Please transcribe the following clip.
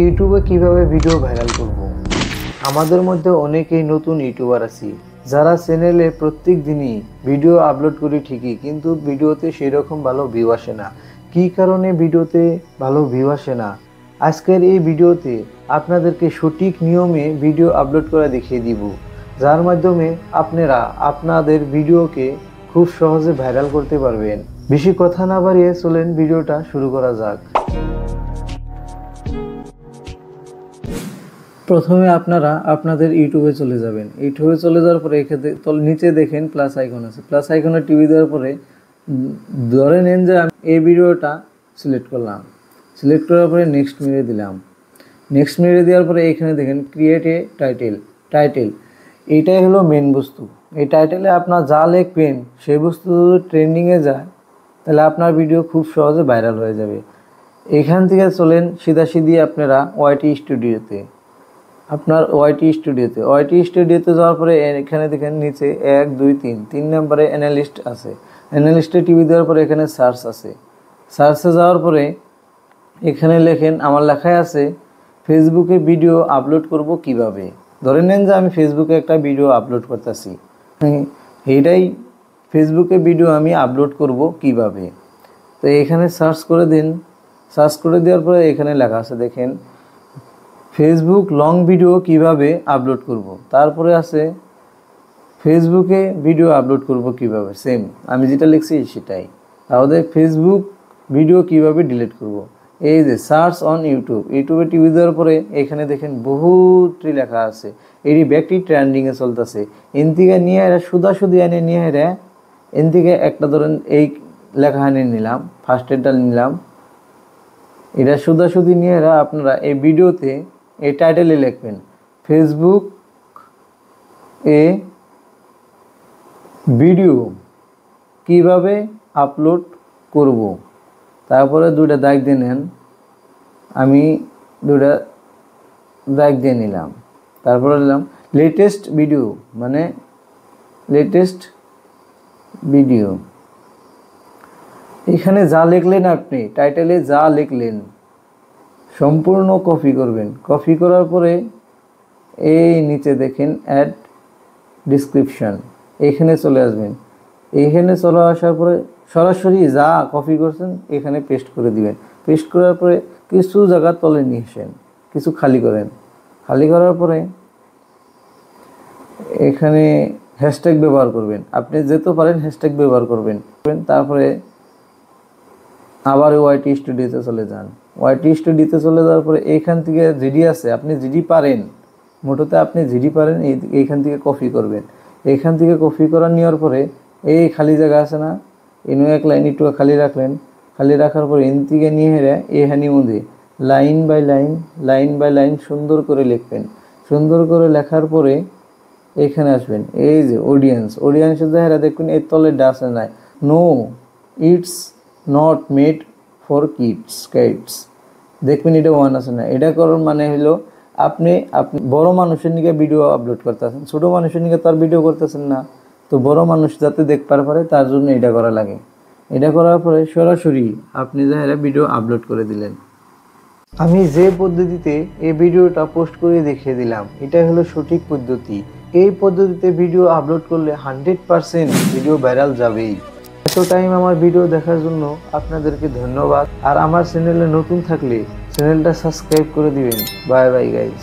ইউটিউবে কিভাবে video viral করব। আমাদের মধ্যে অনেকেই নতুন ইউটিউবার আছি যারা চ্যানেলে প্রত্যেক দিনই ভিডিও আপলোড করি ঠিকই, কিন্তু ভিডিওতে সেরকম ভালো ভিউ আসে না। কী কারণে ভিডিওতে ভালো ভিউ আসে না, আজকের এই ভিডিওতে আপনাদেরকে সঠিক নিয়মে ভিডিও আপলোড করে দেখিয়ে দিব, যার মাধ্যমে আপনারা আপনাদের ভিডিওকে খুব সহজে ভাইরাল করতে পারবেন। বেশি কথা না বাড়িয়ে চলেন ভিডিওটা শুরু করা যাক। প্রথমে আপনারা আপনাদের ইউটিউবে চলে যাবেন। ইউটিউবে চলে যাওয়ার পরে এখানে নিচে দেখেন প্লাস আইকন আছে। প্লাস আইকনে টিভি দেওয়ার পরে ধরে নেন যে আমি এই ভিডিওটা সিলেক্ট করলাম। সিলেক্ট করার পরে নেক্সট মেরে দিলাম। নেক্সট মেরে দেওয়ার পরে এখানে দেখেন ক্রিয়েট এ টাইটেল। এইটাই হলো মেন বস্তু। এই টাইটেলে আপনার যা লিখবেন সেই বস্তু ট্রেন্ডিংয়ে যায়, তাহলে আপনার ভিডিও খুব সহজে ভাইরাল হয়ে যাবে। এখান থেকে চলেন সিধাসিধি আপনারা ওয়াইটি স্টুডিওতে। আপনার ওয়াইটি স্টুডিওতে যাওয়ার পরে এখানে দেখেন নিচে 1 2 3 নম্বরে অ্যানালিস্ট আছে। অ্যানালিস্টে টিভি দেওয়ার পরে এখানে সার্চ আছে। সার্চে যাওয়ার পরে এখানে লেখেন, আমার লেখায় আছে ফেসবুকে ভিডিও আপলোড করব কিভাবে। ধরে নেন যে আমি ফেসবুকে একটা ভিডিও আপলোড করতেছি, এইটাই ফেসবুকে ভিডিও আমি আপলোড করব কিভাবে। তো এখানে সার্চ করে দিন। সার্চ করে দেওয়ার পরে এখানে লেখা আছে দেখেন ফেসবুক লং ভিডিও কিভাবে আপলোড করব। তারপরে আছে ফেসবুকে ভিডিও আপলোড করব কিভাবে, সেম আমি যেটা লিখছি সেটাই। তাহলে ফেসবুক ভিডিও কিভাবে ডিলিট করব। এই যে সার্চ অন ইউটিউবে টিভি দেওয়ার পরে এখানে দেখেন বহুতটি লেখা আছে। এটি ব্যক্তি ট্রেন্ডিংয়ে চলতেছে। এন থেকে নিয়ে এরা সুদাসুদি এনে নিয়ে এরা এন থেকে একটা ধরেন এই লেখা এনে নিলাম, ফার্স্ট এডটা নিলাম, এটা সুদাসুদি নিয়ে এরা আপনারা এই ভিডিওতে এই টাইটেলে লিখবেন ফেসবুক এ ভিডিও কিভাবে আপলোড করব। তারপরে দুইটা দাগ দিয়ে নেন, আমি দুইটা দাগ দিয়ে নিলাম। তারপরে নিলাম লেটেস্ট ভিডিও, মানে লেটেস্ট ভিডিও। এখানে যা লিখলেন আপনি টাইটেলে যা লিখলেন সম্পূর্ণ কপি করবেন। কপি করার পরে এই নিচে দেখেন অ্যাড ডিসক্রিপশন, এইখানে চলে আসবেন। এইখানে চলে আসার পরে সরাসরি যা কপি করছেন এখানে পেস্ট করে দিবেন। পেস্ট করার পরে কিছু জায়গা তলে নিয়ে আসেন, কিছু খালি করেন। খালি করার পরে এখানে হ্যাশট্যাগ ব্যবহার করবেন, আপনি যেতে পারেন হ্যাশট্যাগ ব্যবহার করবেন। তারপরে আবার ওয়াইটি স্টুডিওতে চলে যান। ওয়াইটি স্টুডিওতে চলে যাওয়ার পরে এইখান থেকে জিডি আছে, আপনি জিডি পারেন, মোটোতে আপনি জিডি পারেন, এইখান থেকে কপি করবেন। এইখান থেকে কপি করা নেওয়ার পরে এই খালি জায়গা আছে না, এনে এক লাইন একটু খালি রাখলেন। খালি রাখার পরে এন থেকে নিয়ে হেরে এখানের মধ্যে লাইন বাই লাইন সুন্দর করে লিখবেন। সুন্দর করে লেখার পরে এখানে আসবেন, এই যে অডিয়েন্সের জায়গা দেখবেন এই তলে ডাসে নাই, no it's not made for kids দেখবেন এটা 1 আছে না। এটা করার মানে হলো আপনি বড় মানুষের নিকে ভিডিও আপলোড করতেছেন, ছোট মানুষের নিকে তার ভিডিও করতেছেন না। তো বড় মানুষ যাতে দেখতে পারে তার জন্য এটা করা লাগে। এটা করার পরে সরাসরি আপনি যারা ভিডিও আপলোড করে দিলেন। আমি যে পদ্ধতিতে এই ভিডিওটা পোস্ট করে দেখিয়ে দিলাম এটাই হলো সঠিক পদ্ধতি। এই পদ্ধতিতে ভিডিও আপলোড করলে 100% ভিডিও ভাইরাল যাবেই। এত টাইম আমার ভিডিও দেখার জন্য আপনাদেরকে ধন্যবাদ। আর আমার চ্যানেলে নতুন থাকলে চ্যানেলটা সাবস্ক্রাইব করে দিবেন। Bye bye guys.